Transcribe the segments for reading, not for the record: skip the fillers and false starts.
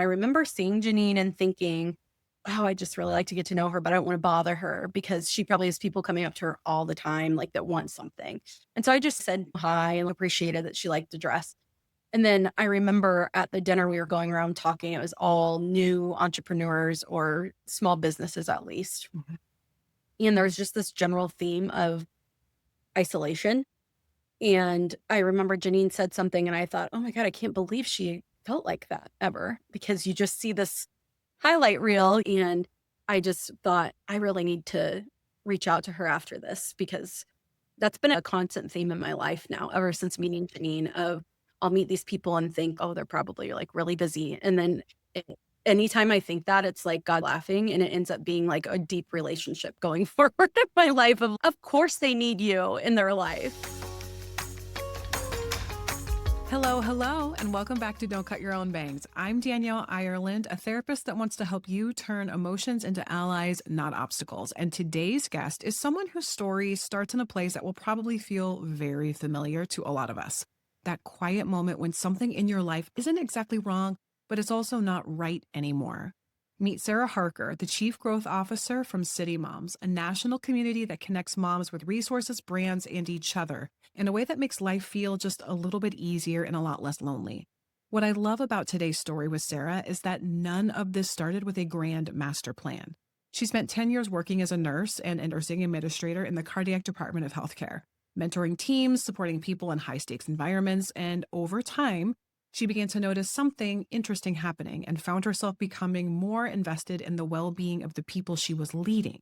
I remember seeing Janine and thinking, oh, I just really like to get to know her, but I don't want to bother her because she probably has people coming up to her all the time, like that want something. And so I just said hi and appreciated that she liked to dress. And then I remember at the dinner we were going around talking, it was all new entrepreneurs or small businesses at least. And there was just this general theme of isolation. And I remember Janine said something and I thought, oh my God, I can't believe she felt like that ever, because you just see this highlight reel. And I just thought, I really need to reach out to her after this, because that's been a constant theme in my life now, ever since meeting Janine. Of I'll meet these people and think, oh, they're probably like really busy. And then it, anytime I think that, it's like God laughing, and it ends up being like a deep relationship going forward in my life. Of course they need you in their life. Hello, hello, and welcome back to Don't Cut Your Own Bangs. I'm Danielle, Ireland, a therapist that wants to help you turn emotions into allies, not obstacles. And today's guest is someone whose story starts in a place that will probably feel very familiar to a lot of us. That quiet moment when something in your life isn't exactly wrong, but it's also not right anymore. Meet Sarah Harker, the Chief Growth Officer from CityMoms, a national community that connects moms with resources, brands, and each other in a way that makes life feel just a little bit easier and a lot less lonely. What I love about today's story with Sarah is that none of this started with a grand master plan. She spent 10 years working as a nurse and a nursing administrator in the cardiac department of healthcare, mentoring teams, supporting people in high-stakes environments, and over time, she began to notice something interesting happening and found herself becoming more invested in the well-being of the people she was leading.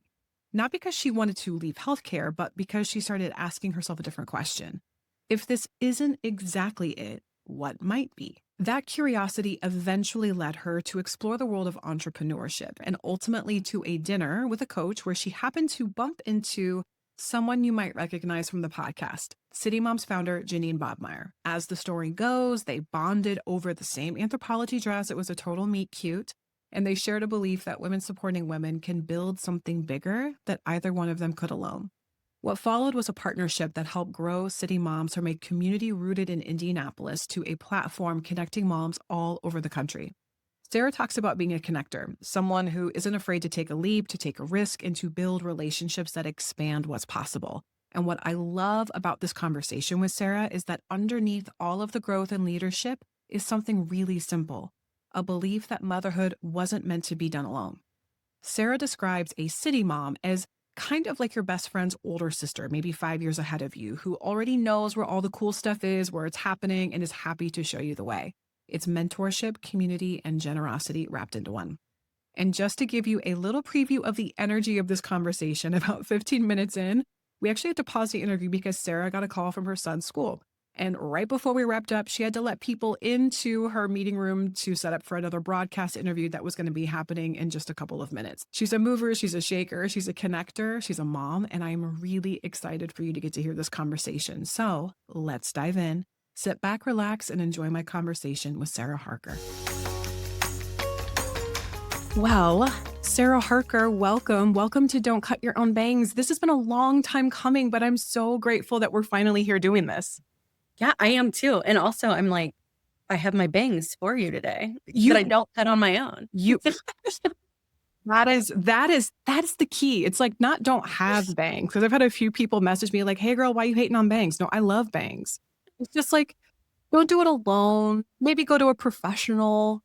Not because she wanted to leave healthcare, but because she started asking herself a different question. If this isn't exactly it, what might be? That curiosity eventually led her to explore the world of entrepreneurship and ultimately to a dinner with a coach where she happened to bump into someone you might recognize from the podcast, CityMoms founder Janine Bobmeyer. As the story goes, they bonded over the same anthropology dress. It was a total meet cute. And they shared a belief that women supporting women can build something bigger that either one of them could alone. What followed was a partnership that helped grow CityMoms from a community rooted in Indianapolis to a platform connecting moms all over the country. Sarah talks about being a connector, someone who isn't afraid to take a leap, to take a risk, and to build relationships that expand what's possible. And what I love about this conversation with Sarah is that underneath all of the growth and leadership is something really simple, a belief that motherhood wasn't meant to be done alone. Sarah describes a city mom as kind of like your best friend's older sister, maybe 5 years ahead of you, who already knows where all the cool stuff is, where it's happening, and is happy to show you the way. It's mentorship, community, and generosity wrapped into one. And just to give you a little preview of the energy of this conversation, about 15 minutes in, we actually had to pause the interview because Sarah got a call from her son's school. And right before we wrapped up, she had to let people into her meeting room to set up for another broadcast interview that was going to be happening in just a couple of minutes. She's a mover, she's a shaker, she's a connector, she's a mom, and I'm really excited for you to get to hear this conversation. So let's dive in. Sit back, relax, and enjoy my conversation with Sarah Harker. Well, Sarah Harker, welcome. Welcome to Don't Cut Your Own Bangs. This has been a long time coming, but I'm so grateful that we're finally here doing this. Yeah, I am too. And also I'm like, I have my bangs for you today that I don't cut on my own. That is the key. It's like not don't have bangs. Because I've had a few people message me like, hey girl, why are you hating on bangs? No, I love bangs. It's just like, don't do it alone. Maybe go to a professional.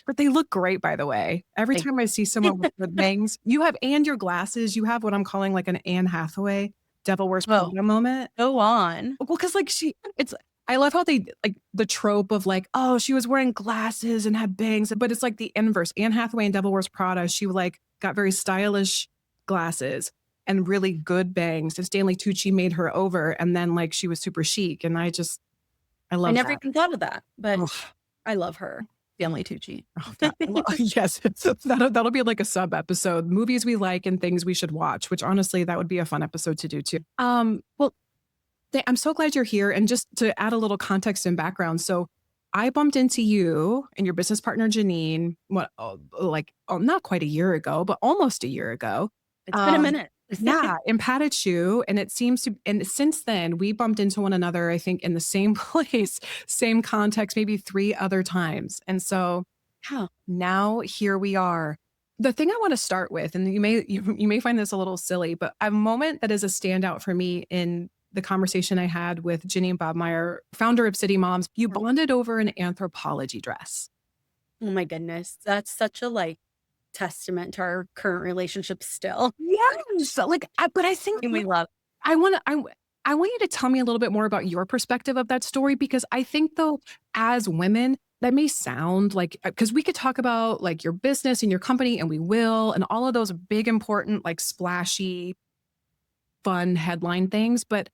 But they look great, by the way. Every time I see someone with good bangs, you have, and your glasses, you have what I'm calling like an Anne Hathaway Devil Wears Prada moment. Go on. Well, because like I love how they like the trope of like, oh, she was wearing glasses and had bangs, but it's like the inverse. Anne Hathaway in Devil Wears Prada, she like got very stylish glasses and really good bangs. And Stanley Tucci made her over, and then like she was super chic. And I love. I never even thought of that, but I love her, Stanley Tucci. Yes, that'll be like a sub episode: movies we like and things we should watch. Which honestly, that would be a fun episode to do too. Well, I'm so glad you're here. And just to add a little context and background, so I bumped into you and your business partner Janine, not quite a year ago, but almost a year ago. It's been a minute. Yeah, in Patachou. And and since then we bumped into one another, I think in the same place, same context, maybe 3 other times. And so Yeah. Now here we are. The thing I want to start with, and you may find this a little silly, but a moment that is a standout for me in the conversation I had with Janine Bobmeyer, founder of City Moms, you bonded over an anthropology dress. Oh my goodness. That's such a testament to our current relationship still. Yes. So, but I think And we love. I want to, I want you to tell me a little bit more about your perspective of that story, because I think, though, as women, that may sound like, because we could talk about like your business and your company, and we will, and all of those big, important, like splashy, fun headline things. But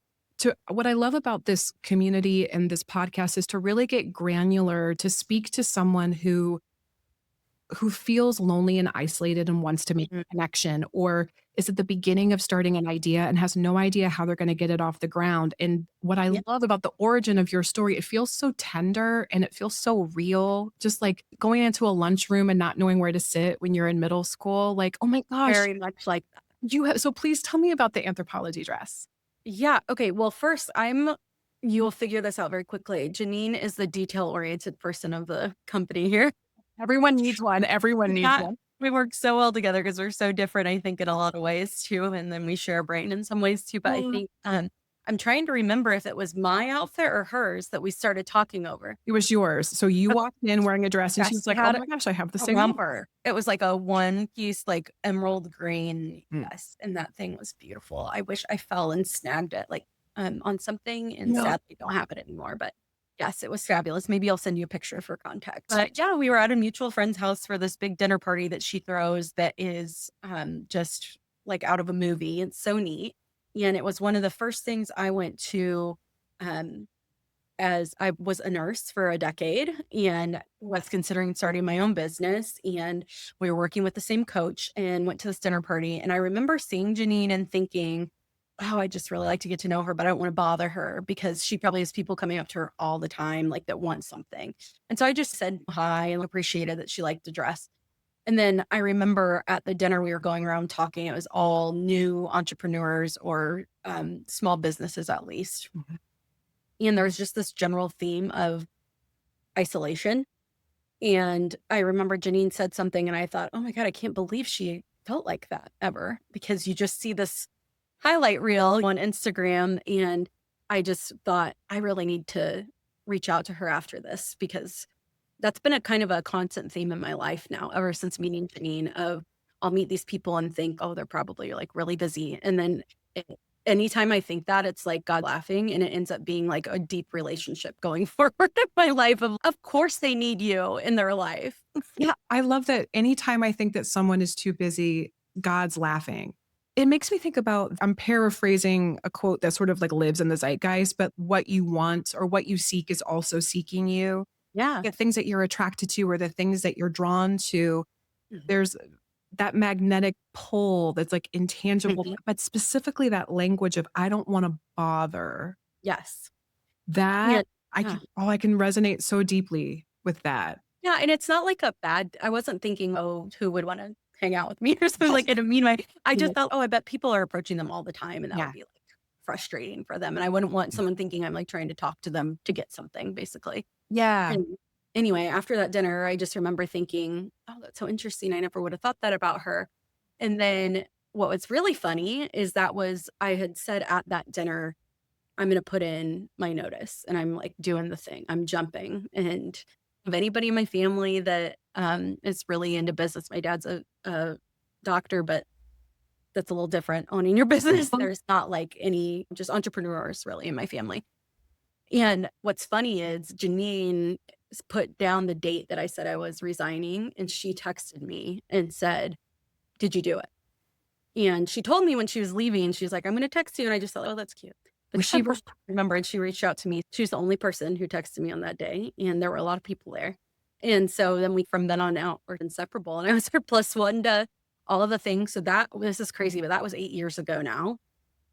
what I love about this community and this podcast is to really get granular, to speak to someone who feels lonely and isolated and wants to make Mhm. a connection, or is at the beginning of starting an idea and has no idea how they're going to get it off the ground. And what I Yeah. love about the origin of your story, it feels so tender and it feels so real. Just like going into a lunchroom and not knowing where to sit when you're in middle school. Like, oh my gosh, Very much like that. you have. So please tell me about the anthropology dress. Yeah. Okay. Well, first, you'll figure this out very quickly. Janine is the detail oriented person of the company here. Everyone needs one. Everyone needs That one. we work so well together because we're so different, I think, in a lot of ways too. And then we share a brain in some ways too. But I think I'm trying to remember if it was my outfit or hers that we started talking over. It was yours. So you Okay. walked in wearing a dress and she Yes, was we like, oh had my gosh, I have the a same one. romper. It was like a one piece, like emerald green. Mm. Yes. And that thing was beautiful. I wish I fell and snagged it on something, and No. sadly don't have it anymore. But yes, it was fabulous. Maybe I'll send you a picture for context. But yeah, we were at a mutual friend's house for this big dinner party that she throws that is just like out of a movie. It's so neat. And it was one of the first things I went to um as I was a nurse for a decade and was considering starting my own business. And we were working with the same coach and went to this dinner party. And I remember seeing Janine and thinking, oh, I just really like to get to know her, but I don't want to bother her because she probably has people coming up to her all the time, like that want something. And so I just said hi and appreciated that she liked the dress. And then I remember at the dinner we were going around talking, it was all new entrepreneurs or small businesses at least. And there was just this general theme of isolation. And I remember Janine said something and I thought, oh my God, I can't believe she felt like that ever, because you just see this highlight reel on Instagram. And I just thought, I really need to reach out to her after this, because that's been a kind of a constant theme in my life now, ever since meeting Janine. Of I'll meet these people and think, oh, they're probably like really busy. And then a- anytime I think that, it's like God laughing, and it ends up being like a deep relationship going forward in my life. Of course they need you in their life. Yeah, I love that anytime I think that someone is too busy, God's laughing. It makes me think about, I'm paraphrasing a quote that sort of like lives in the zeitgeist, but what you want or what you seek is also seeking you. Yeah. The things that you're attracted to or the things that you're drawn to, Mhm. there's that magnetic pull that's like intangible, Mhm. but specifically that language of I don't want to bother. Yes. That And yeah. I can resonate so deeply with that. Yeah, and it's not like a bad, I wasn't thinking, "Oh, who would wanna hang out with me?" or something like in a mean way. I Yeah. just felt, "Oh, I bet people are approaching them all the time, and that would Yeah. be, frustrating for them." And I wouldn't want someone thinking I'm, trying to talk to them to get something, basically. Yeah. And anyway, after that dinner, I just remember thinking, "Oh, that's so interesting. I never would have thought that about her." And then what was really funny is I had said at that dinner, I'm gonna put in my notice, and I'm, doing the thing. I'm jumping, and of anybody in my family that, is really into business, my dad's a doctor, but that's a little different, owning your business. There's not, any just entrepreneurs really in my family. And what's funny is Janine put down the date that I said I was resigning, and she texted me and said, "Did you do it?" And she told me when she was leaving, she's like, "I'm gonna text you," and I just thought, "Oh, that's cute." But she remembered, she reached out to me. She was the only person who texted me on that day, and there were a lot of people there. And so then we from then on out, were inseparable, and I was her plus one to all of the things. So this is crazy, but that was 8 years ago now.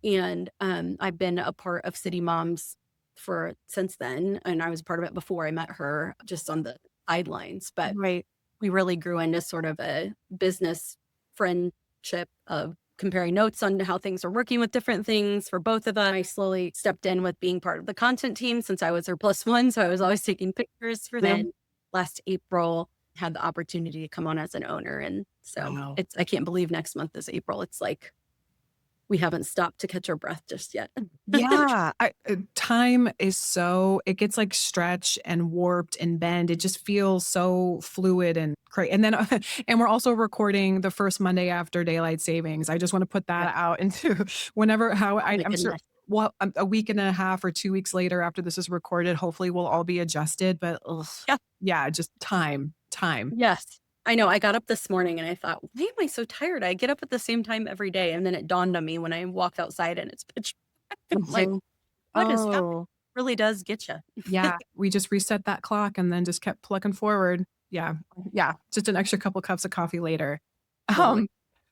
And, I've been a part of City Moms for since then, and I was part of it before I met her, just on the sidelines. But Right. we really grew into sort of a business friendship of comparing notes on how things are working with different things for both of us. I slowly stepped in with being part of the content team since I was her plus one. So I was always taking pictures for them. Last April, had the opportunity to come on as an owner. And so Wow. I can't believe next month is April. It's like we haven't stopped to catch our breath just yet. Yeah, time is it gets like stretched and warped and bend. It just feels so fluid and great. And then, and we're also recording the first Monday after daylight savings. I just want to put Yeah. that out into whenever how Oh my I'm sure. goodness. Well, a week and a half or 2 weeks later after this is recorded, hopefully we'll all be adjusted. But ugh, Yeah. yeah, just time. Yes. I know. I got up this morning and I thought, why am I so tired? I get up at the same time every day. And then it dawned on me when I walked outside and it's pitch black. I'm like, Mhm. what is happening? Oh, Really does get you. yeah, we just reset that clock and then just kept plugging forward. Yeah, yeah, just an extra couple cups of coffee later. Totally. Um,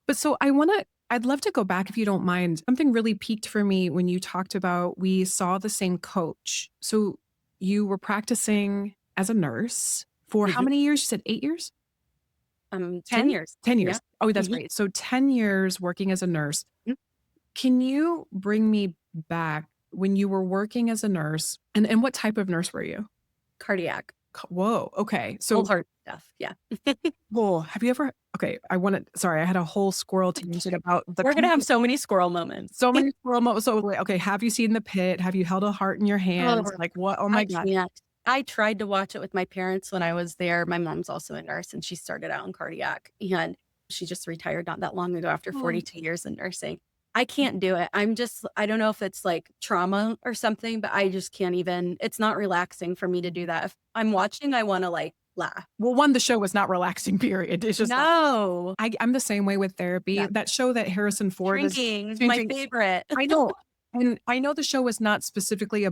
but so I'd love to go back if you don't mind. Something really piqued for me when you talked about we saw the same coach. So you were practicing as a nurse for how Mhm. many years? You said 8 years? 10 10? years. 10 Yeah. years. Oh, that's Mhm. right. So 10 years working as a nurse. Mm. Can you bring me back when you were working as a nurse and what type of nurse were you? Cardiac. Whoa, okay. Whole So, heart stuff. Yeah. whoa, have you ever okay, sorry, I had a whole squirrel tangent about the We're gonna have kind so many squirrel moments. so many squirrel mo so wait, okay, have you seen The Pit? Have you held a heart in your hands? Oh, Like, what? Oh my I god. can't. I tried to watch it with my parents when I was there. My mom's also a nurse, and she started out in cardiac, and she just retired not that long ago after Oh. 42 years in nursing. I can't do it. I don't know if it's, like, trauma or something, but I just can't even it's not relaxing for me to do that. If I'm watching, I wanna, like, laugh. Well, 1, the show was not relaxing, period. It's just not No. I'm the same way with therapy. Yeah. That show that Harrison Ford is Shrinking, my changing favorite. I know, and I know the show is not specifically a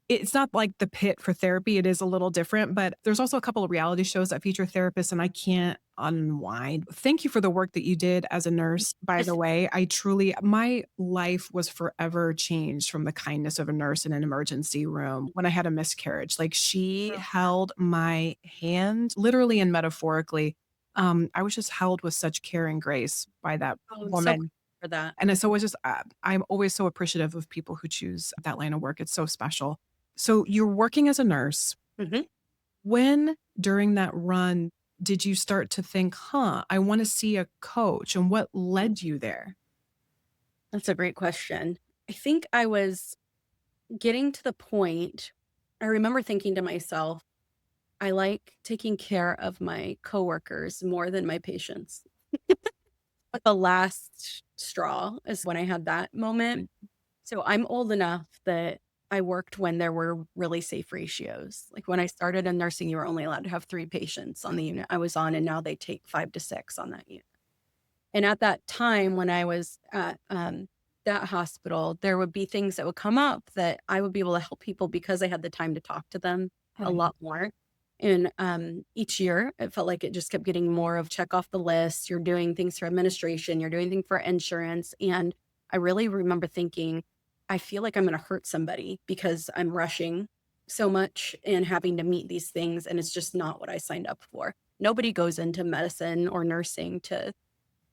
it's not like The Pit for therapy, it is a little different, but there's also a couple of reality shows that feature therapists, and I can't unwind. Thank you for the work that you did as a nurse, by the Just way. I truly my life was forever changed from the kindness of a nurse in an emergency room when I had a miscarriage. Like, she oh, held my hand, literally and metaphorically. I was just held with such care and grace by that I'm so grateful woman. for that. And so it's just, I'm always so appreciative of people who choose that line of work. It's so special. So you're working as a nurse. Mhm. When during that run did you start to think, huh, I want to see a coach? And what led you there? That's a great question. I think I was getting to the point I remember thinking to myself, I like taking care of my coworkers more than my patients. But the last straw is when I had that moment. So I'm old enough that I worked when there were really safe ratios. Like when I started in nursing, you were only allowed to have 3 patients on the unit I was on, and now they take 5 to 6 on that unit. And at that time, when I was at that hospital, there would be things that would come up that I would be able to help people because I had the time to talk to them a Right. lot more. And each year, it felt like it just kept getting more of check off the list. You're doing things for administration, you're doing things for insurance. And I really remember thinking, I feel like I'm going to hurt somebody because I'm rushing so much and having to meet these things. And it's just not what I signed up for. Nobody goes into medicine or nursing to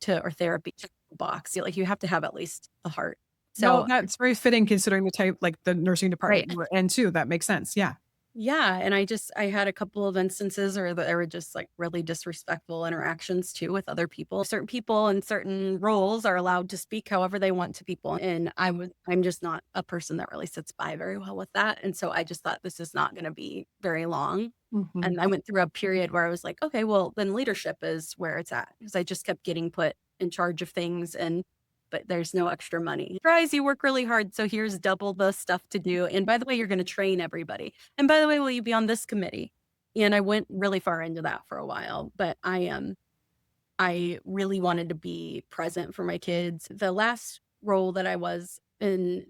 or therapy check the box. You like, you have to have at least a heart. No, So that's very fitting considering the type, like the nursing right. department you were in too. That makes sense. Yeah. Yeah, and I had a couple of instances or that there were just, like, really disrespectful interactions too with other people. Certain people in certain roles are allowed to speak however they want to people, and I'm just not a person that really sits by very well with that, and so I just thought this is not gonna be very long, Mhm. and I went through a period where I was like, "Okay, well, then leadership is where it's at," because I just kept getting put in charge of things but there's no extra money. Surprise, you work really hard, so here's double the stuff to do, and by the way, you're gonna train everybody, and by the way, will you be on this committee? And I went really far into that for a while, but I really wanted to be present for my kids. The last role that I was in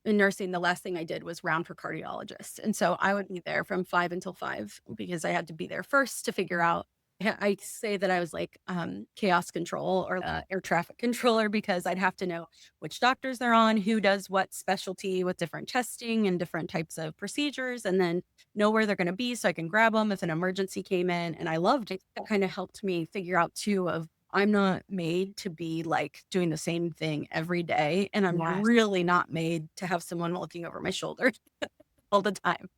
nursing, the last thing I did was round for cardiologists, and so I would be there from 5 until 5 because I had to be there first to figure out I say that I was like, chaos control or, air traffic controller because I'd have to know which doctors they're on, who does what specialty with different testing and different types of procedures, and then know where they're gonna be so I can grab them if an emergency came in, and I loved it. That kinda helped me figure out too of I'm not made to be, like, doing the same thing every day, and I'm Yes. really not made to have someone looking over my shoulder all the time.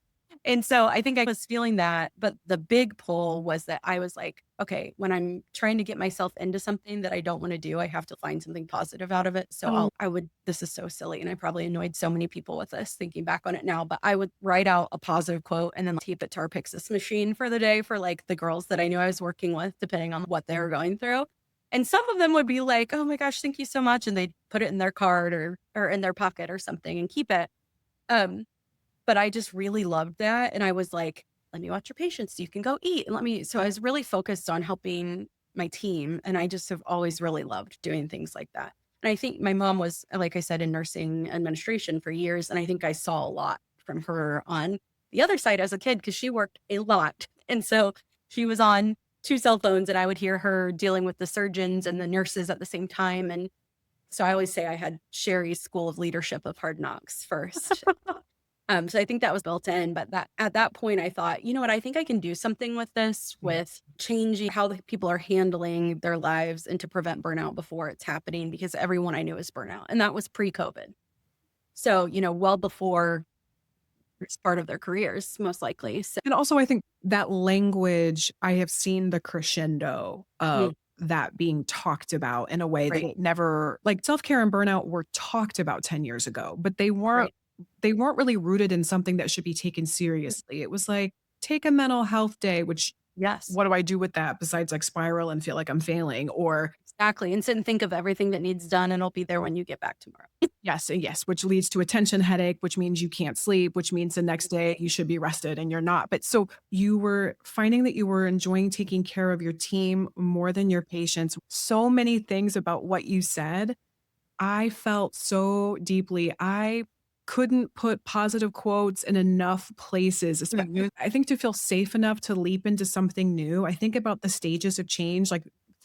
And so I think I was feeling that, but the big pull was that I was like, okay, when I'm trying to get myself into something that I don't want to do, I have to find something positive out of it. So Oh, this is so silly. And I probably annoyed so many people with this thinking back on it now, but I would write out a positive quote and then tape it to our Pixis machine for the day for like the girls that I knew I was working with, depending on what they were going through. And some of them would be like, oh my gosh, thank you so much. And they'd put it in their card or in their pocket or something and keep it. Um, but I just really loved that, and I was like, "Let me watch your patients so you can go eat, and let me." So I was really focused on helping my team, and I just have always really loved doing things like that. And I think my mom was, like I said, in nursing administration for years, and I think I saw a lot from her on the other side as a kid because she worked a lot. And so she was on 2 cell phones, and I would hear her dealing with the surgeons and the nurses at the same time, and so I always say I had Sherry's School of Leadership of Hard Knocks first. So I think that was built in, but that at that point I thought, you know what, I think I can do something with this, with changing how the people are handling their lives and to prevent burnout before it's happening because everyone I knew is burnout. And that was pre-COVID. So, well before it's part of their careers, most likely. So and also I think that language, I have seen the crescendo of mm, that being talked about in a way that right, it never like self-care and burnout were talked about 10 years ago, but right. they weren't really rooted in something that should be taken seriously. It was like, take a mental health day, which Yes. what do I do with that besides like spiral and feel like I'm failing? Or Exactly. And sit and think of everything that needs done and it'll be there when you get back tomorrow. yes, and yes, which leads to a tension headache, which means you can't sleep, which means the next day you should be rested and you're not. But so you were finding that you were enjoying taking care of your team more than your patients. So many things about what you said, I felt so deeply. I couldn't put positive quotes in enough places. Mhm. I think to feel safe enough to leap into something new, I think about the stages of change, like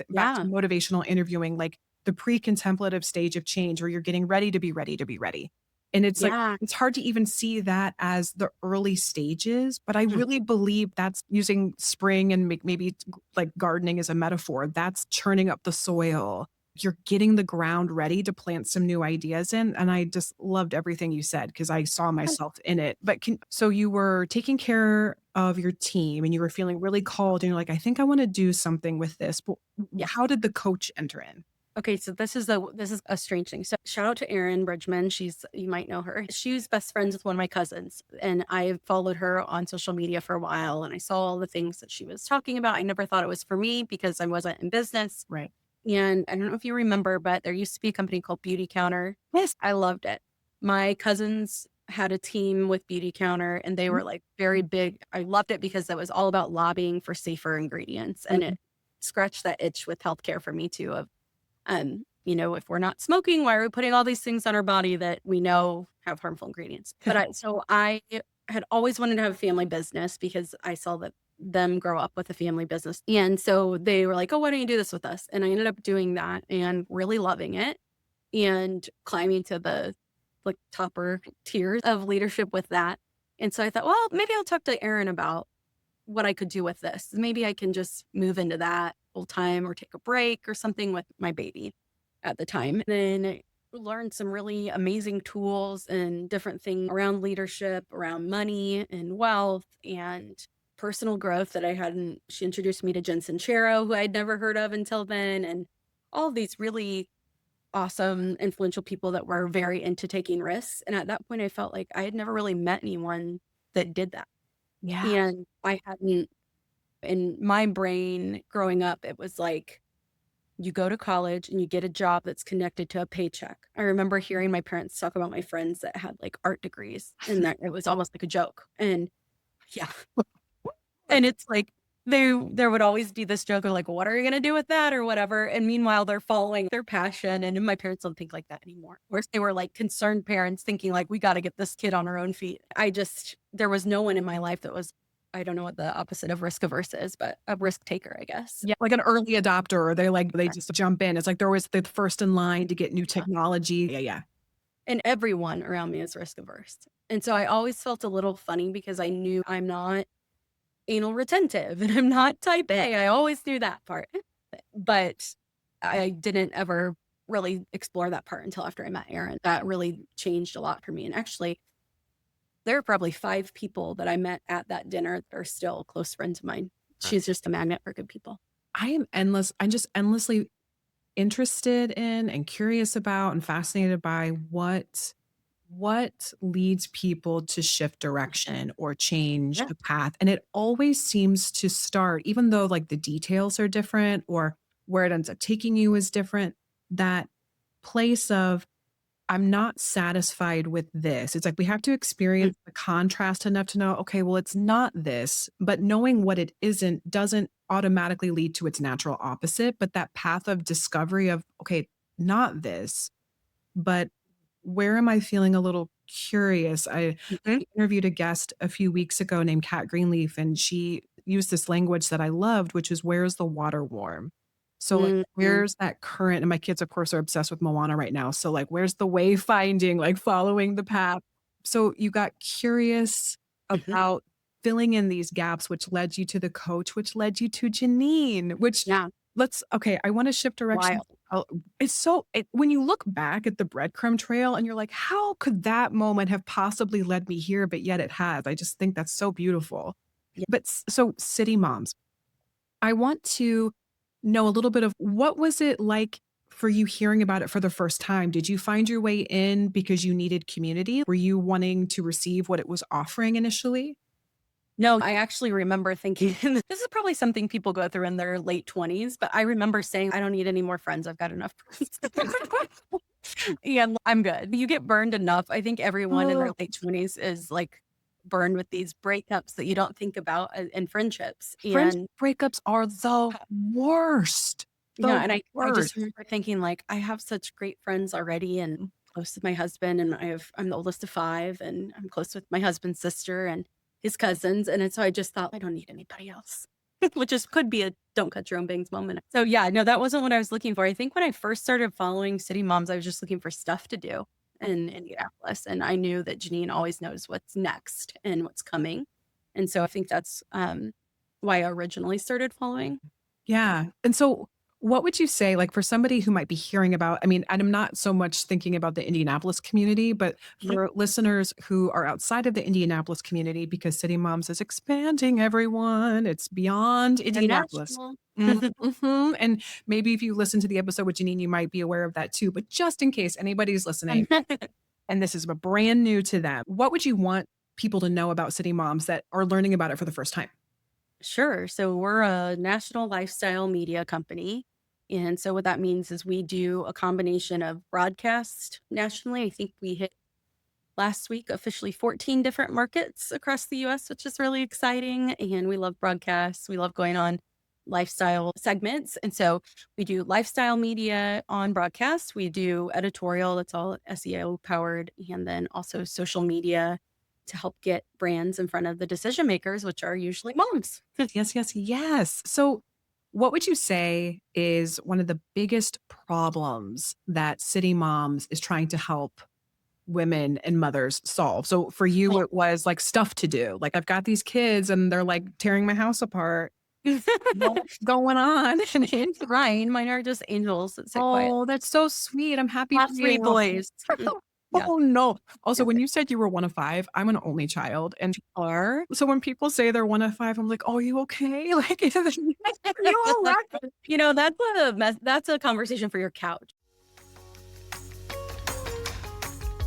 back to Yeah. motivational interviewing, like the pre-contemplative stage of change where you're getting ready to be ready to be ready. And it's like, Yeah. it's hard to even see that as the early stages, but I Mm. really believe that's using spring and maybe like gardening as a metaphor. That's churning up the soil, you're getting the ground ready to plant some new ideas in, and I just loved everything you said because I saw myself in it. But so you were taking care of your team and you were feeling really called and you're like, "I think I wanna do something with this." But Yeah. how did the coach enter in? Okay, so this is a strange thing. So shout out to Erin Bridgman. You might know her. She was best friends with one of my cousins, and I followed her on social media for a while, and I saw all the things that she was talking about. I never thought it was for me because I wasn't in business. Right. And I don't know if you remember, but there used to be a company called Beauty Counter. Yes. I loved it. My cousins had a team with Beauty Counter, and they Mhm. were like very big. I loved it because it was all about lobbying for safer ingredients, and Mhm. it scratched that itch with healthcare for me too. If we're not smoking, why are we putting all these things on our body that we know have harmful ingredients? So I had always wanted to have a family business because I saw that them grow up with a family business. And so they were like, oh, why don't you do this with us? And I ended up doing that and really loving it and climbing to the like topper tiers of leadership with that. And so I thought, well, maybe I'll talk to Erin about what I could do with this. Maybe I can just move into that full time or take a break or something with my baby at the time. And then I learned some really amazing tools and different things around leadership, around money and wealth and personal growth that I hadn't. She introduced me to Jen Sincero, who I'd never heard of until then, and all these really awesome, influential people that were very into taking risks. And at that point, I felt like I had never really met anyone that did that. Yeah. And I hadn't in my brain growing up, it was like, you go to college and you get a job that's connected to a paycheck. I remember hearing my parents talk about my friends that had like art degrees and that it was almost like a joke. And yeah. And it's like there would always be this joke of like, what are you gonna do with that or whatever? And meanwhile, they're following their passion. And my parents don't think like that anymore. Whereas they were like concerned parents thinking like, we got to get this kid on her own feet. There was no one in my life that was, I don't know what the opposite of risk averse is, but a risk taker, I guess. Yeah, like an early adopter, they just jump in. It's like they're always the first in line to get new Yeah. technology. Yeah, yeah. And everyone around me is risk averse. And so I always felt a little funny because I knew I'm not anal retentive and I'm not type A. I always knew that part. But I didn't ever really explore that part until after I met Erin. That really changed a lot for me. And actually, There are probably 5 people that I met at that dinner that are still close friends of mine. She's just a magnet for good people. I'm just endlessly interested in and curious about and fascinated by what leads people to shift direction or change Yeah. a path. And it always seems to start, even though like the details are different or where it ends up taking you is different, that place of I'm not satisfied with this. It's like we have to Mm, experience the contrast enough to know, okay, well, it's not this, but knowing what it isn't doesn't automatically lead to its natural opposite. But that path of discovery of, okay, not this, but where am I feeling a little curious? mhm, I interviewed a guest a few weeks ago named Kat Greenleaf, and she used this language that I loved, which is where's the water warm? So like mhm, where's that current? And my kids, of course, are obsessed with Moana right now. So like where's the wayfinding, like following the path? So you got curious mhm. about filling in these gaps, which led you to the coach, which led you to Janine, which Yeah, let's okay, I want to shift directions. wild. When you look back at the breadcrumb trail and you're like, how could that moment have possibly led me here? But yet it has. I just think that's so beautiful. Yeah. But so city moms, I want to know a little bit of what was it like for you hearing about it for the first time? Did you find your way in because you needed community? Were you wanting to receive what it was offering initially? No, I actually remember thinking this is probably something people go through in their late 20s, but I remember saying, "I don't need any more friends. I've got enough friends." Yeah, I'm good. You get burned enough. I think everyone in their Oh, late 20s is, like, burned with these breakups that you don't think about, in friendships, friendship and breakups are the worst. yeah, The and I just worst. remember thinking, like, I have such great friends already and close with my husband, and I'm the oldest of 5, and I'm close with my husband's sister and his cousins, and so I just thought, "I don't need anybody else," which is could be a don't cut your own bangs moment. So, yeah, no, that wasn't what I was looking for. I think when I first started following City Moms, I was just looking for stuff to do in Indianapolis, and I knew that Janine always knows what's next and what's coming, and so I think that's, why I originally started following. Yeah. And so what would you say, like for somebody who might be hearing about, I mean, and I'm not so much thinking about the Indianapolis community, but Mhm. for listeners who are outside of the Indianapolis community, because City Moms is expanding everyone, it's beyond Indianapolis. International. Mhm. And maybe if you listen to the episode with Janine, you might be aware of that too. But just in case anybody's listening and this is a brand new to them, what would you want people to know about City Moms that are learning about it for the first time? Sure. So we're a national lifestyle media company. And so what that means is we do a combination of broadcast nationally. I think we hit last week officially 14 different markets across the US, which is really exciting. And we love broadcasts. We love going on lifestyle segments. And so we do lifestyle media on broadcast. We do editorial, that's all SEO powered, and then also social media to help get brands in front of the decision makers, which are usually moms. Yes, yes, yes. So, what would you say is one of the biggest problems that City Moms is trying to help women and mothers solve? So, for you, it was like stuff to do. Like, I've got these kids and they're like tearing my house apart. What's going on? Ryan, mine are just angels that sit quiet. Oh, that's so sweet. I'm happy All for 3 you. boys. Yeah. Oh, no. Also, Yeah. when you said you were one of five, I'm an only child. And Are so when people say they're one of five, I'm like, oh, are you okay? Like, are you all right? that's a conversation for your couch.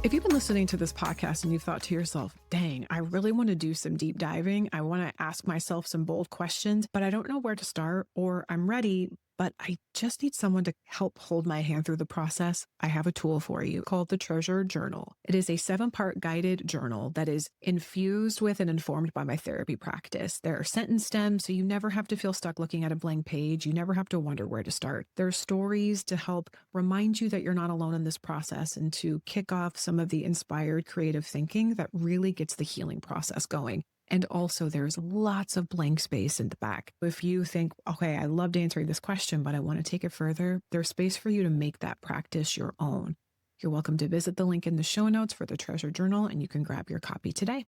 If you've been listening to this podcast and you've thought to yourself, dang, I really want to do some deep diving. I want to ask myself some bold questions, but I don't know where to start, or I'm ready, but I just need someone to help hold my hand through the process. I have a tool for you called the Treasure Journal. It is a 7-part guided journal that is infused with and informed by my therapy practice. There are sentence stems, so you never have to feel stuck looking at a blank page. You never have to wonder where to start. There are stories to help remind you that you're not alone in this process and to kick off some of the inspired creative thinking that really gets the healing process going. And also, there's lots of blank space in the back. If you think, okay, I loved answering this question, but I want to take it further, there's space for you to make that practice your own. You're welcome to visit the link in the show notes for the Treasure Journal, and you can grab your copy today.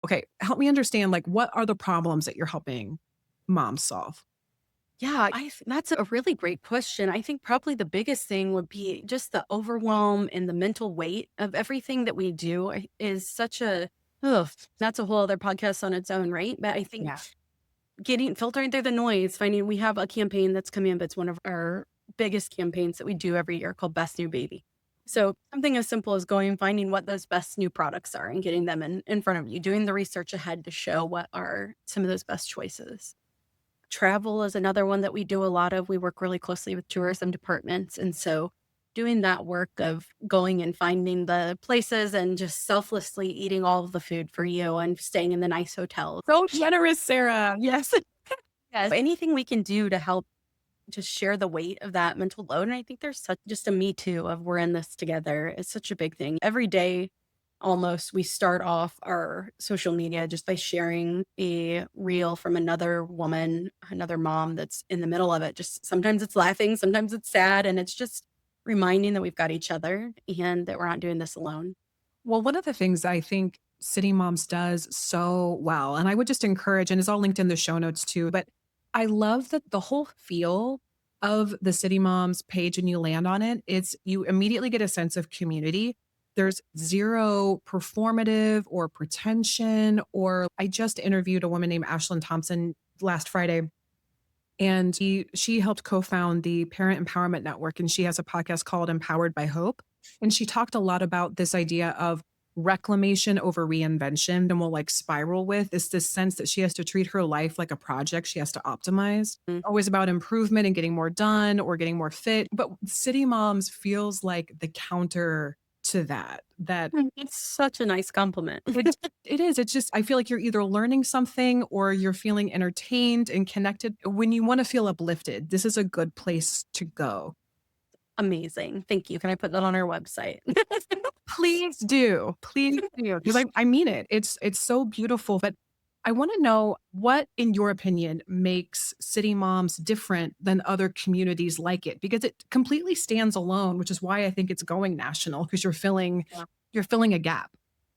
Okay, help me understand, like, what are the problems that you're helping moms solve? Yeah, that's a really great question. I think probably the biggest thing would be just the overwhelm and the mental weight of everything that we do is such a, ugh, that's a whole other podcast on its own, right? But I think Yeah. filtering through the noise, finding, we have a campaign that's coming up. It's one of our biggest campaigns that we do every year called Best New Baby. So something as simple as going and finding what those best new products are and getting them in front of you, doing the research ahead to show what are some of those best choices. Travel is another one that we do a lot of. We work really closely with tourism departments. And so doing that work of going and finding the places and just selflessly eating all of the food for you and staying in the nice hotels. So generous, Sarah. Yes. Yes. Anything we can do to help just share the weight of that mental load. And I think there's such just a me too of we're in this together. It's such a big thing. Every day, almost, we start off our social media just by sharing a reel from another woman, another mom that's in the middle of it. Just sometimes it's laughing, sometimes it's sad. And it's just reminding that we've got each other and that we're not doing this alone. Well, one of the things I think City Moms does so well, and I would just encourage, and it's all linked in the show notes too, but I love that the whole feel of the City Moms page and you land on it, it's you immediately get a sense of community. There's zero performative or pretension. Or I just interviewed a woman named Ashlyn Thompson last Friday, and she helped co-found the Parent Empowerment Network, and she has a podcast called Empowered by Hope. And she talked a lot about this idea of reclamation over reinvention, and will like spiral with is this sense that she has to treat her life like a project she has to optimize. Mm. Always about improvement and getting more done or getting more fit. But City Moms feels like the counter to that. That It's such a nice compliment. it is. It's just, I feel like you're either learning something or you're feeling entertained and connected. When you want to feel uplifted, this is a good place to go. Amazing. Thank you. Can I put that on our website? Please do. Please do. Because I mean it. It's so beautiful. But I want to know what, in your opinion, makes City Moms different than other communities like it, because it completely stands alone, which is why I think it's going national, because you're filling a gap.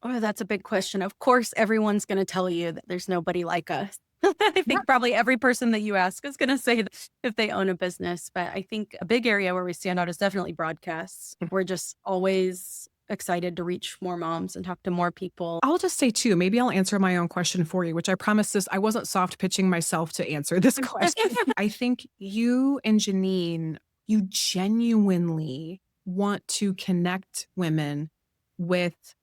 Oh, that's a big question. Of course, everyone's going to tell you that there's nobody like us. I think probably every person that you ask is going to say that if they own a business. But I think a big area where we stand out is definitely broadcasts. We're just always excited to reach more moms and talk to more people. I'll just say too, maybe I'll answer my own question for you, which I promise this, I wasn't soft pitching myself to answer this question. I think you and Janine, you genuinely want to connect women with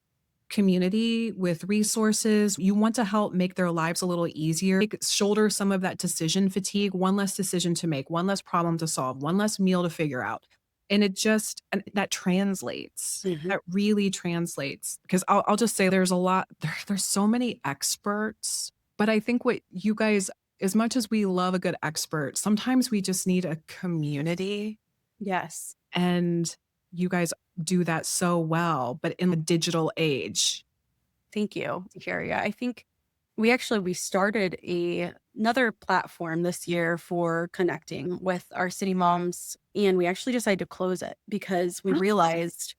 community, with resources. You want to help make their lives a little easier, shoulder some of that decision fatigue, one less decision to make, one less problem to solve, one less meal to figure out. And and that translates. Mhm. That really translates. Because I'll just say there's a lot, there's so many experts. But I think what you guys, as much as we love a good expert, sometimes we just need a community. Yes. And you guys do that so well, but in the digital age. Thank you, Carrie. I think we started another platform this year for connecting with our city moms, and we actually decided to close it because we realized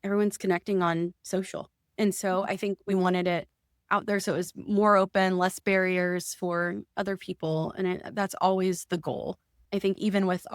everyone's connecting on social. And so I think we wanted it out there so it was more open, less barriers for other people. And that's always the goal. I think even with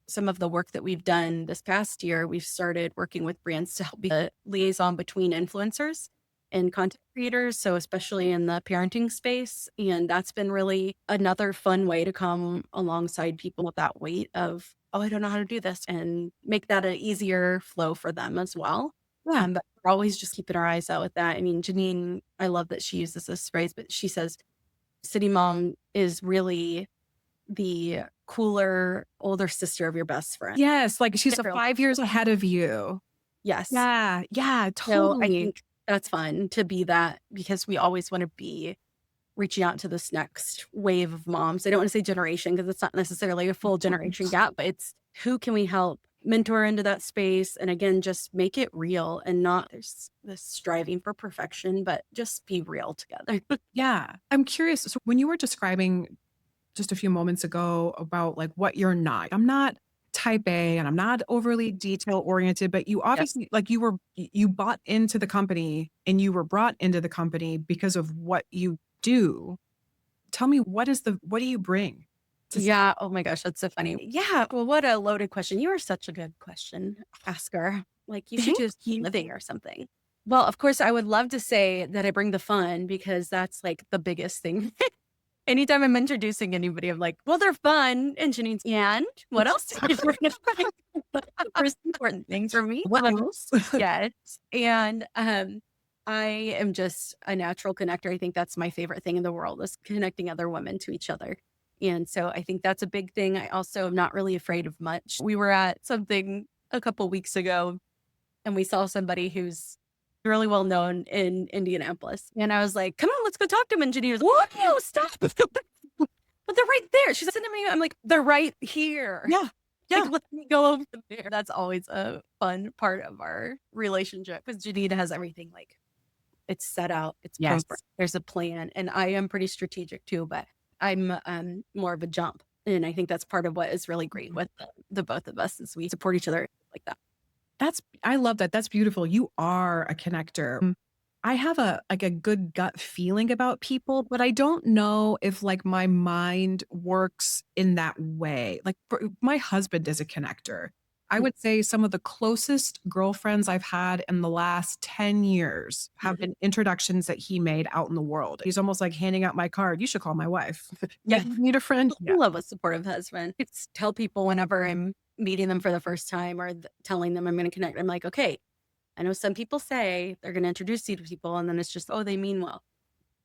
some of the work that we've done this past year, we've started working with brands to help be a liaison between influencers and content creators. So especially in the parenting space. And that's been really another fun way to come alongside people with that weight of, oh, I don't know how to do this, and make that an easier flow for them as well. Yeah. But we're always just keeping our eyes out with that. I mean, Janine, I love that she uses this phrase, but she says, City Mom is really the cooler older sister of your best friend. Yes. Like she's Literally. 5 years ahead of you. Yes. Yeah. Yeah. So I Totally. think that's fun to be that, because we always want to be reaching out to this next wave of moms. I don't want to say generation because it's not necessarily a full generation gap, but it's who can we help mentor into that space? And again, just make it real and not there's this striving for perfection, but just be real together. Yeah. I'm curious. So when you were describing just a few moments ago about like what you're not, I'm not type A and I'm not overly detail oriented, but you obviously like you bought into the company and you were brought into the company because of what you do. Tell me, what do you bring? Yeah. Oh my gosh, that's so funny. Yeah. Well, what a loaded question. You are such a good question asker. Like you should Thank just keep you. living or something. Well, of course, I would love to say that I bring the fun because that's like the biggest thing. Anytime I'm introducing anybody, I'm like, well, they're fun. And Janine's, and what else did you bring? The first important thing for me. What else? Yes. And I am just a natural connector. I think that's my favorite thing in the world is connecting other women to each other. And so I think that's a big thing. I also am not really afraid of much. We were at something a couple weeks ago and we saw somebody who's really well known in Indianapolis. And I was like, come on, let's go talk to him. And Janine was, whoa, stop. But they're right there. She said to me, I'm like, they're right here. Yeah. Yeah. Like, let me go over there. That's always a fun part of our relationship because Janine has everything like it's set out, it's Yes. programmed, there's a plan. And I am pretty strategic too, but I'm more of a jump. And I think that's part of what is really great with the both of us is we support each other like that. I love that. That's beautiful. You are a connector. I have a good gut feeling about people, but I don't know if like my mind works in that way. Like my husband is a connector. I would say some of the closest girlfriends I've had in the last 10 years have Mhm. been introductions that he made out in the world. He's almost like handing out my card. You should call my wife. Yeah. You need a friend? I Yeah. love a supportive husband. It's tell people whenever I'm meeting them for the first time or telling them I'm going to connect. I'm like, okay, I know some people say they're going to introduce you to people and then it's just, oh, they mean well.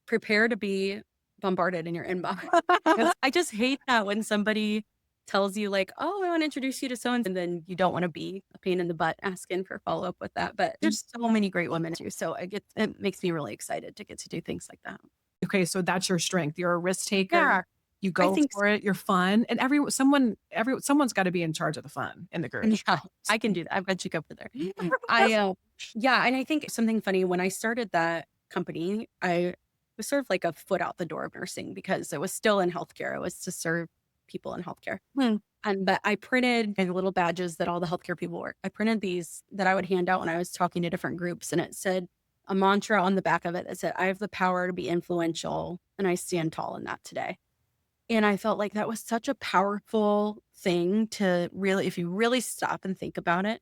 Prepare to be bombarded in your inbox. 'Cause I just hate that when somebody tells you like, oh, I want to introduce you to so and then you don't want to be a pain in the butt asking for follow up with that. But there's so many great women too. So it makes me really excited to get to do things like that. Okay, so that's your strength. You're a risk taker. Yeah, You I go think for it. You're fun, and someone's got to be in charge of the fun in the group. yeah, I can do that. I bet you go for there. I yeah, and I think something funny when I started that company, I was sort of like a foot out the door of nursing because it was still in healthcare. It was to serve people in healthcare. And but I printed the little badges that all the healthcare people wore. I printed these that I would hand out when I was talking to different groups, and it said a mantra on the back of it that said, "I have the power to be influential, and I stand tall in that today." And I felt like that was such a powerful thing to really, if you really stop and think about it.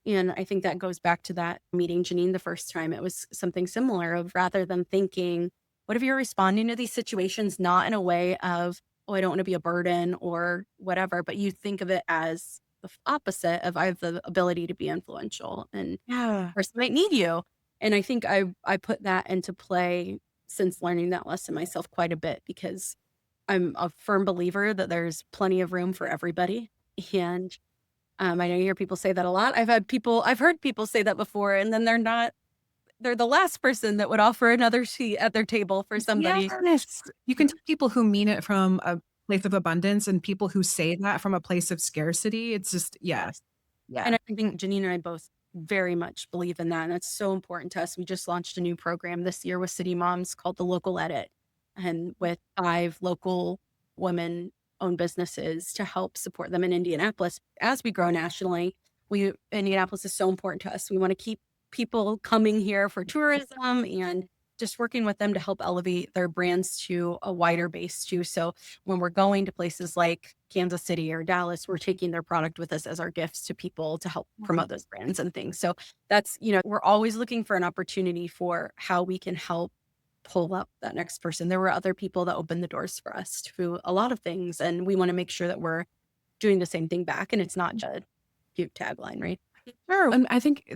And I think that goes back to that meeting Janine the first time. It was something similar of rather than thinking, what if you're responding to these situations not in a way of, oh, I don't want to be a burden or whatever, but you think of it as the opposite of I have the ability to be influential and Yeah. person might need you. And I think I put that into play since learning that lesson myself quite a bit because I'm a firm believer that there's plenty of room for everybody. And I know you hear people say that a lot. I've heard people say that before, and then they're the last person that would offer another seat at their table for somebody. Yes. You can tell people who mean it from a place of abundance and people who say that from a place of scarcity. It's just, yes. Yeah. And I think Janine and I both very much believe in that. And it's so important to us. We just launched a new program this year with CityMoms called the Local Edit and with 5 local women owned businesses to help support them in Indianapolis. As we grow nationally, Indianapolis is so important to us. We want to keep people coming here for tourism and just working with them to help elevate their brands to a wider base too. So when we're going to places like Kansas City or Dallas, we're taking their product with us as our gifts to people to help promote those brands and things. So that's, we're always looking for an opportunity for how we can help pull up that next person. There were other people that opened the doors for us to a lot of things. And we want to make sure that we're doing the same thing back. And it's not just a cute tagline, right? Sure. And I think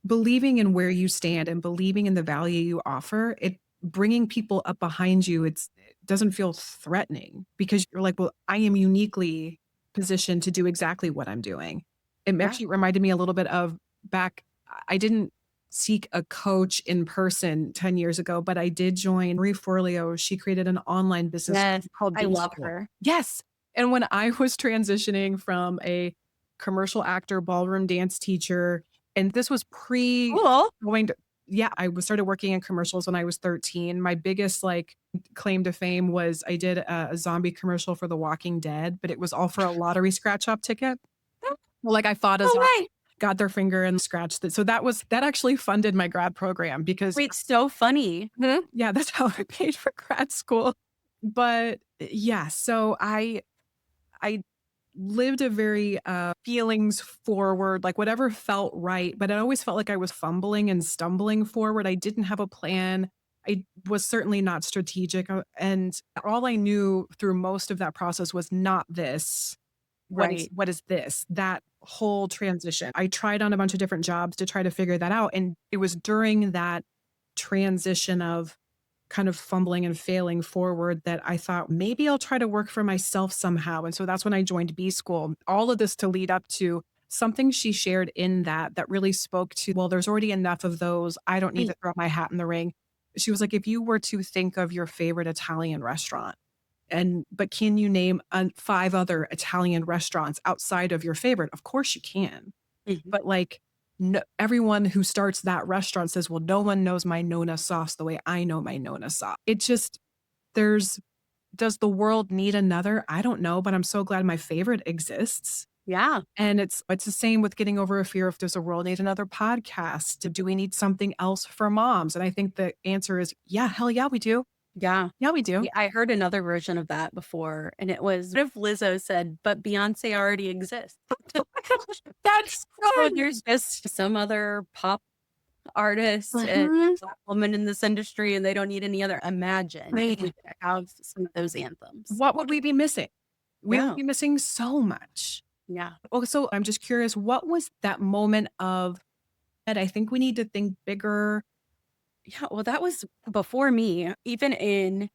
believing in where you stand and believing in the value you offer, it bringing people up behind you, it doesn't feel threatening because you're like, well, I am uniquely positioned to do exactly what I'm doing. It Yeah. actually reminded me a little bit of I didn't seek a coach in person 10 years ago, but I did join Marie Forleo. She created an online business Yes, called I Date love School. her. Yes. And when I was transitioning from a commercial actor, ballroom dance teacher, and this was pre Cool. going to, yeah, started working in commercials when I was 13. My biggest like claim to fame was I did a zombie commercial for The Walking Dead, but it was all for a lottery scratch off ticket. Well, like I fought a No zombie, way. got their finger and scratched it. So that actually funded my grad program because Wait, so funny. yeah, that's how I paid for grad school. But yeah, so I lived a very feelings forward, like whatever felt right, but I always felt like I was fumbling and stumbling forward. I didn't have a plan. I was certainly not strategic. And all I knew through most of that process was not this. Right. What is this? That whole transition. I tried on a bunch of different jobs to try to figure that out. And it was during that transition of kind of fumbling and failing forward that I thought maybe I'll try to work for myself somehow. And so that's when I joined B School. All of this to lead up to something she shared in that really spoke to, well, there's already enough of those. I don't need to throw my hat in the ring. She was like, if you were to think of your favorite Italian restaurant, but can you name 5 other Italian restaurants outside of your favorite? Of course you can. Mhm. But like, no, everyone who starts that restaurant says, well, no one knows my Nona sauce the way I know my Nona sauce. It just, there's, does the world need another? I don't know, but I'm so glad my favorite exists. Yeah. And it's the same with getting over a fear of, does the world need another podcast? Do we need something else for moms? And I think the answer is, yeah, hell yeah, we do. Yeah. Yeah, we do. Yeah, I heard another version of that before, and it was, what if Lizzo said, "But Beyoncé already exists?" That's So good. there's just some other pop artist and Mhm. Black woman in this industry, and they don't need any other. Imagine if we Right. could have some of those anthems. What would we be missing? We would Yeah, be missing so much. yeah. Well, so I'm just curious, what was that moment of that I think we need to think bigger? Yeah, well, that was before me. Even in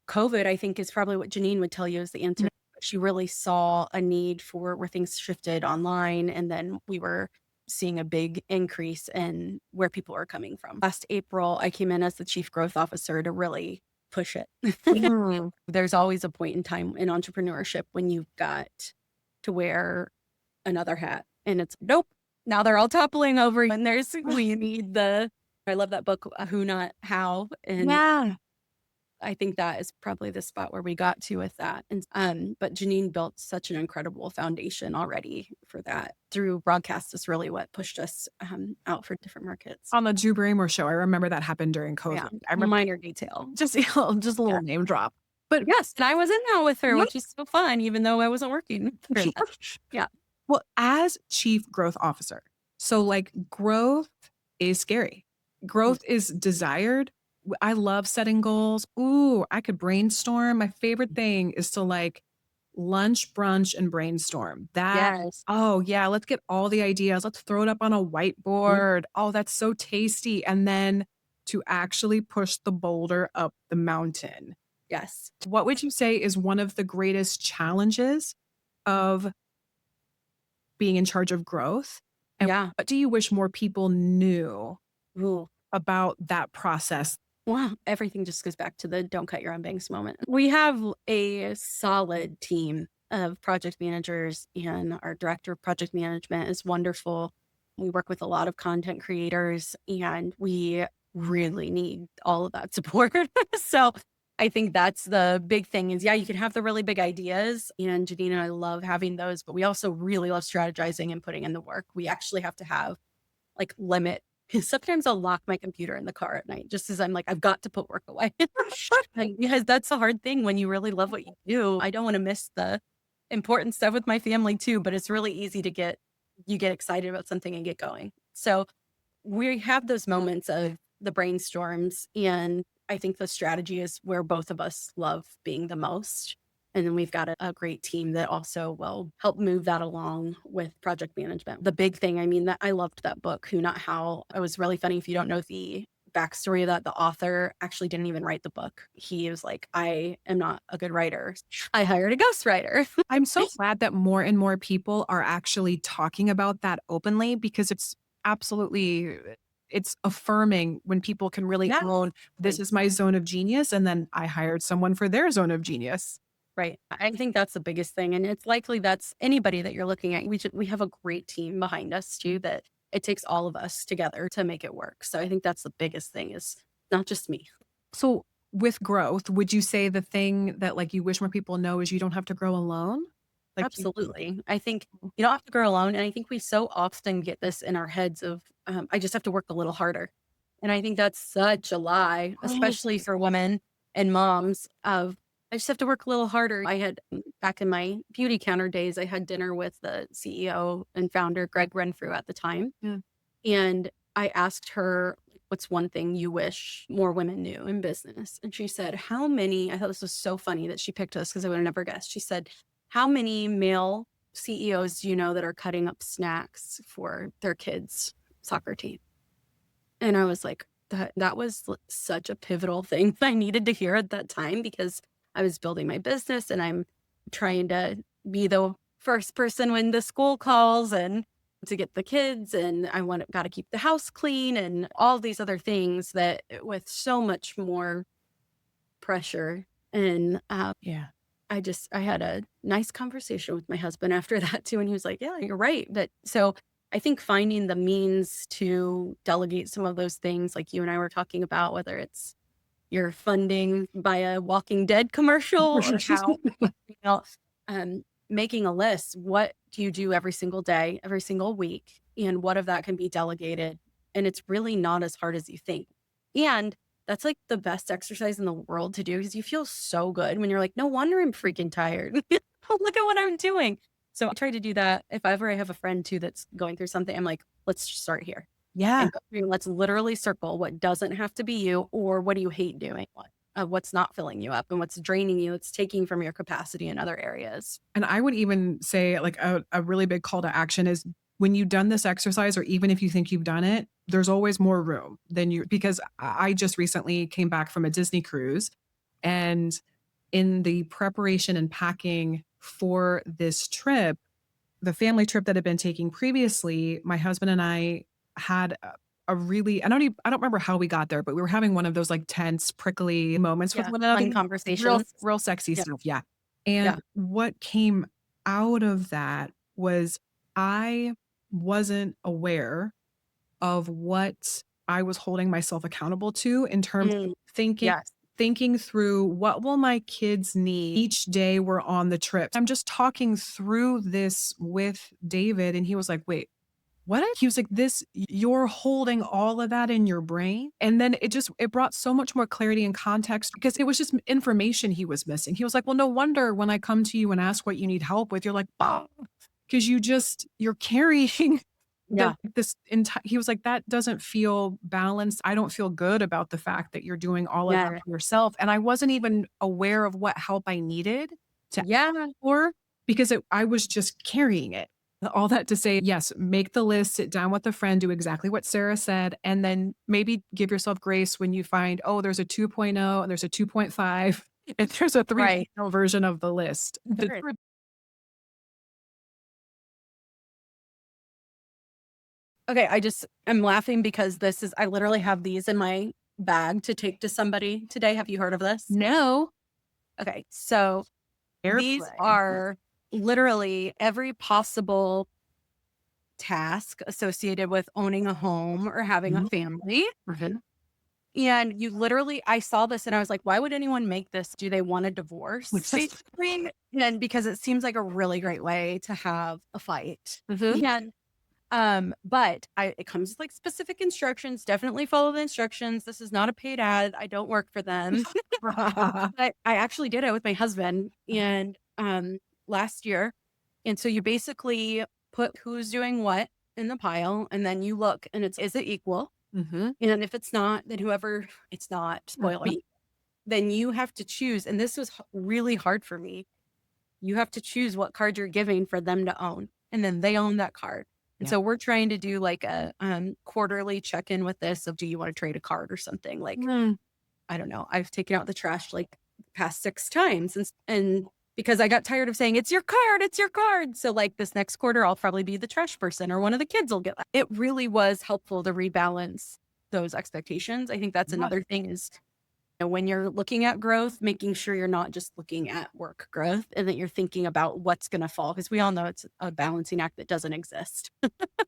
COVID, I think is probably what Janine would tell you is the answer. She really saw a need for where things shifted online, and then we were seeing a big increase in where people are coming from. Last April, I came in as the chief growth officer to really push it. Mm. There's always a point in time in entrepreneurship when you've got to wear another hat, and it's nope. Now they're all toppling over, and there's we need the. I love that book, Who Not How, and Yeah. I think that is probably the spot where we got to with that. And but Janine built such an incredible foundation already for that. Through broadcast is really what pushed us out for different markets. On the Drew Barrymore show, I remember that happened during Yeah, COVID. I remember minor detail. just, just a Yeah. little name drop. But Yes, and I was in that with her, yeah. which is so fun, even though I wasn't working for that. Yeah. Well, as chief growth officer, so like growth is scary. Mm. Growth is desired. I love setting goals. Ooh, I could brainstorm. My favorite thing is to like lunch, brunch, and brainstorm. That, Yes. oh yeah, let's get all the ideas. Let's throw it up on a Mm. whiteboard. Oh, that's so tasty. And then to actually push the boulder up the mountain. Yes. What would you say is one of the greatest challenges of being in charge of growth? And Yeah. what do you wish more people knew Ooh. about that process? Wow, everything just goes back to the don't cut your own bangs moment. We have a solid team of project managers, and our director of project management is wonderful. We work with a lot of content creators, and we really need all of that support. So I think that's the big thing is, yeah, you can have the really big ideas, and Janine and I love having those, but we also really love strategizing and putting in the work. We actually have to have like limit. 'Cause sometimes I'll lock my computer in the car at night just as I'm like, I've got to put work away. Like, because that's the hard thing when you really love what you do. I don't want to miss the important stuff with my family too, but it's really easy to get excited about something and get going. So we have those moments of the brainstorms, and I think the strategy is where both of us love being the most. And then we've got a great team that also will help move that along with project management. The big thing, I mean, that I loved that book, Who Not How. It was really funny. If you don't know the backstory of that, the author actually didn't even write the book. He was like, I am not a good writer. I hired a ghostwriter. I'm so glad that more and more people are actually talking about that openly because it's absolutely it's affirming when people can really Yeah. own this is my zone of genius and then I hired someone for their zone of genius. Right. I think that's the biggest thing, and it's likely that's anybody that you're looking at. We have a great team behind us too that it takes all of us together to make it work. So I think that's the biggest thing is not just me. So with growth, would you say the thing that like you wish more people know is you don't have to grow alone? Like you Absolutely. I think you don't have to grow alone, and I think we so often get this in our heads of, I just have to work a little harder. And I think that's such a lie, especially for women and moms of I just have to work a little harder. I had back in my beauty counter days, I had dinner with the CEO and founder, Greg Renfrew at the time. Yeah. And I asked her, what's one thing you wish more women knew in business? And she said, how many, I thought this was so funny that she picked us because I would have never guessed. She said, how many male CEOs do you know that are cutting up snacks for their kids' soccer team? And I was like, that was such a pivotal thing I needed to hear at that time because I was building my business and I'm trying to be the first person when the school calls and to get the kids and got to keep the house clean and all these other things that with so much more pressure. And Yeah. I had a nice conversation with my husband after that too, and he was like, "Yeah, you're right." But so I think finding the means to delegate some of those things, like you and I were talking about, whether it's your funding by a Walking Dead commercial or how, you know, making a list. What do you do every single day, every single week, and what of that can be delegated? And it's really not as hard as you think. And that's like the best exercise in the world to do because you feel so good when you're like, no wonder I'm freaking tired. Look at what I'm doing. So I try to do that. If ever I have a friend too that's going through something, I'm like, let's just start here Yeah. and go through, let's literally circle what doesn't have to be you or what do you hate doing? What's not filling you up and what's draining you, it's taking from your capacity in other areas. And I would even say like a really big call to action is when you've done this exercise, or even if you think you've done it, there's always more room than you, because I just recently came back from a Disney cruise, and in the preparation and packing for this trip, the family trip that had been taking previously, my husband and I had a really, I don't remember how we got there, but we were having one of those like tense, prickly moments with Yeah. one Fun another. conversations. Real sexy Yeah. stuff. Yeah. And Yeah. what came out of that was I wasn't aware of what I was holding myself accountable to in terms of Mm, thinking yes. thinking through what will my kids need each day we're on the trip. I'm just talking through this with David and he was like, "Wait, what?" He was like, "This you're holding all of that in your brain?" And then it brought so much more clarity and context because it was just information he was missing. He was like, "Well, no wonder when I come to you and ask what you need help with, you're like, because you're carrying Yeah. he was like, "That doesn't feel balanced. I don't feel good about the fact that you're doing all of that Yeah. for yourself." And I wasn't even aware of what help I needed to ask Yeah. for because I was just carrying it. All that to say, yes, make the list, sit down with a friend, do exactly what Sarah said, and then maybe give yourself grace when you find, oh, there's a 2.0 and there's a 2.5 and there's a Right. 3.0 version of the list. There is. Okay, I'm laughing because I literally have these in my bag to take to somebody today. Have you heard of this? No Okay, so these airplane. are literally every possible task associated with owning a home or having a Mhm. family. Mhm. And I saw this and I was like, why would anyone make this? Do they want a divorce? Basically. And because it seems like a really great way to have a fight. Mhm. And but it comes with like specific instructions. Definitely follow the instructions. This is not a paid ad. I don't work for them. But I actually did it with my husband and last year. And so you basically put who's doing what in the pile and then you look and is it equal? Mhm. And if it's not, then whoever it's not, spoiler, then you have to choose. And this was really hard for me. You have to choose what card you're giving for them to own. And then they own that card. And Yeah. so we're trying to do like a quarterly check in with this of do you want to trade a card or something? Like, Mm. I don't know. I've taken out the trash like past 6 times and because I got tired of saying, it's your card, it's your card. So like this next quarter, I'll probably be the trash person or one of the kids will get that. It really was helpful to rebalance those expectations. I think that's Yeah. another thing is when you're looking at growth, making sure you're not just looking at work growth and that you're thinking about what's going to fall. Because we all know it's a balancing act that doesn't exist.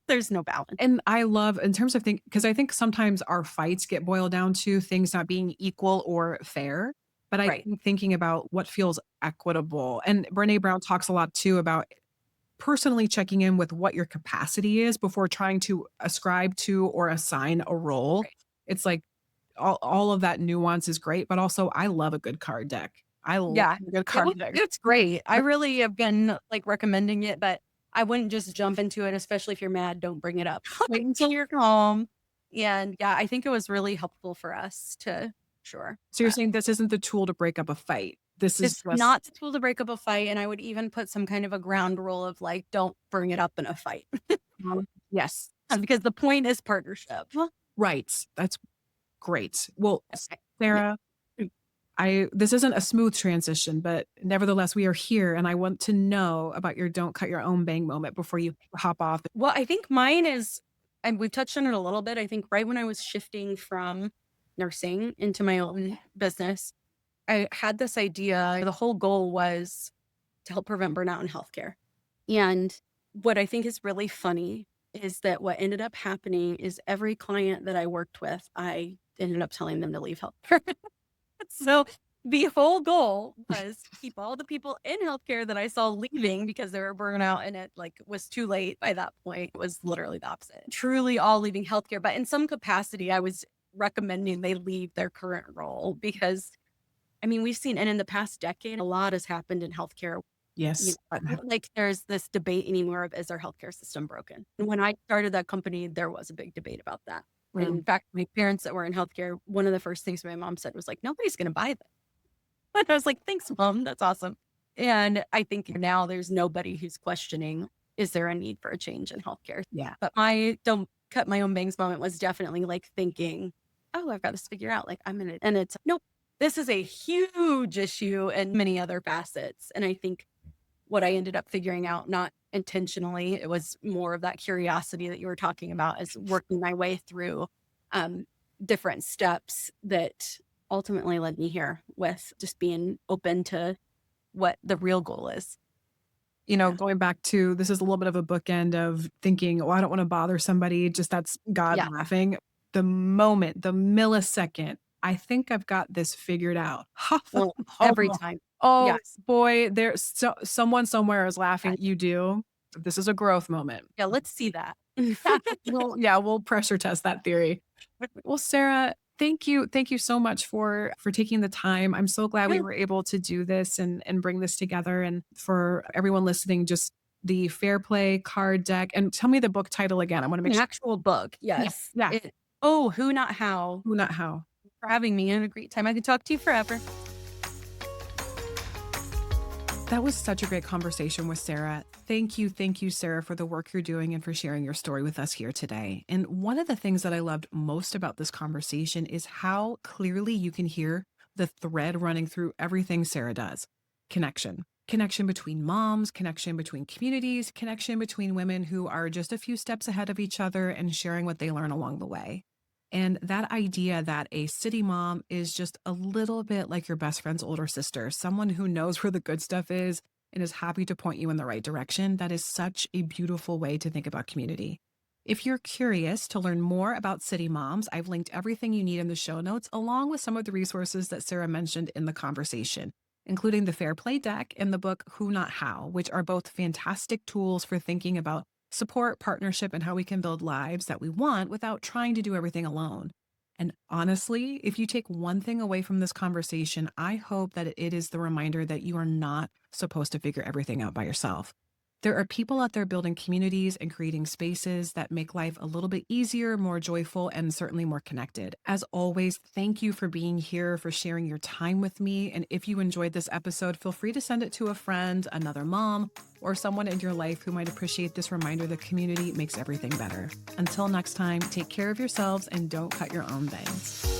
There's no balance. And I love in terms of because I think sometimes our fights get boiled down to things not being equal or fair. But I Right. think thinking about what feels equitable. And Brene Brown talks a lot too about personally checking in with what your capacity is before trying to ascribe to or assign a role. Right. It's like all of that nuance is great, but also I love a good card deck. I love Yeah. a good It car wa fix. it's great. I really have been, like, recommending it, but I wouldn't just jump into it, especially if you're mad, don't bring it up. Wait until you're calm. And, yeah, I think it was really helpful for us to sure. So you're saying this isn't the tool to break up a fight. This is It's just not the tool to break up a fight, and I would even put some kind of a ground rule of, like, don't bring it up in a fight. yes. Because the point is partnership. Right. That's great. Well, Okay. Yeah. Sarah, I this isn't a smooth transition, but nevertheless, we are here, and I want to know about your "don't cut your own bang" moment before you hop off. Well, I think mine is and we've touched on it a little bit, I think right when I was shifting from nursing into my own business, I had this idea, the whole goal was to help prevent burnout in healthcare. And what I think is really funny is that what ended up happening is every client that I worked with, I ended up telling them to leave healthcare. So the whole goal was to keep all the people in healthcare that I saw leaving because they were burnout and it like was too late by that point. It was literally the opposite. Truly all leaving healthcare. But in some capacity, I was recommending they leave their current role because I mean, we've seen, and in the past decade, a lot has happened in healthcare. You Yes. know, I don't like there's this debate anymore of is our healthcare system broken? And when I started that company, there was a big debate about that. Mm. In fact, my parents that were in healthcare, one of the first things my mom said was like, nobody's going to buy that. And I was like, thanks, mom. That's awesome. And I think now there's nobody who's questioning, is there a need for a change in healthcare? Yeah. But my don't cut my own bangs moment was definitely like thinking, oh, I've got this figure out. Like I'm in it. And it's nope, this is a huge issue and many other facets. And I think what I ended up figuring out, not intentionally, it was more of that curiosity that you were talking about as working my way through um, different steps that ultimately led me here with just being open to what the real goal is. Yeah. Going back to this is a little bit of a bookend of thinking, "Oh, I don't wanna bother somebody," just that's God Yeah. laughing. The moment, the millisecond, "I think I've got this figured out." Well, every time. Oh, Yes. boy, there's someone somewhere is laughing. Yeah. You do. This is a growth moment. Yeah. Let's see that. We'll pressure test that theory. Well, Sarah, thank you so much for taking the time. I'm so glad we Yeah, were able to do this and bring this together. And for everyone listening, just the Fair Play card deck. And tell me the book title again. I want to make an sure. actual book. Yeah, Yes. yeah. Who, not how, Who, not how. for having me. And a great time. I could talk to you forever. That was such a great conversation with Sarah. Thank you, Sarah, for the work you're doing and for sharing your story with us here today. And one of the things that I loved most about this conversation is how clearly you can hear the thread running through everything Sarah does. Connection. Connection between moms, connection between communities, connection between women who are just a few steps ahead of each other and sharing what they learn along the way. And that idea that a city mom is just a little bit like your best friend's older sister, someone who knows where the good stuff is and is happy to point you in the right direction, that is such a beautiful way to think about community. If you're curious to learn more about City Moms, I've linked everything you need in the show notes, along with some of the resources that Sarah mentioned in the conversation, including the Fair Play deck and the book Who Not How, which are both fantastic tools for thinking about support, partnership, and how we can build lives that we want without trying to do everything alone. And honestly, if you take one thing away from this conversation, I hope that it is the reminder that you are not supposed to figure everything out by yourself. There are people out there building communities and creating spaces that make life a little bit easier, more joyful, and certainly more connected. As always, thank you for being here, for sharing your time with me. And if you enjoyed this episode, feel free to send it to a friend, another mom, or someone in your life who might appreciate this reminder that community makes everything better. Until next time, take care of yourselves and don't cut your own bangs.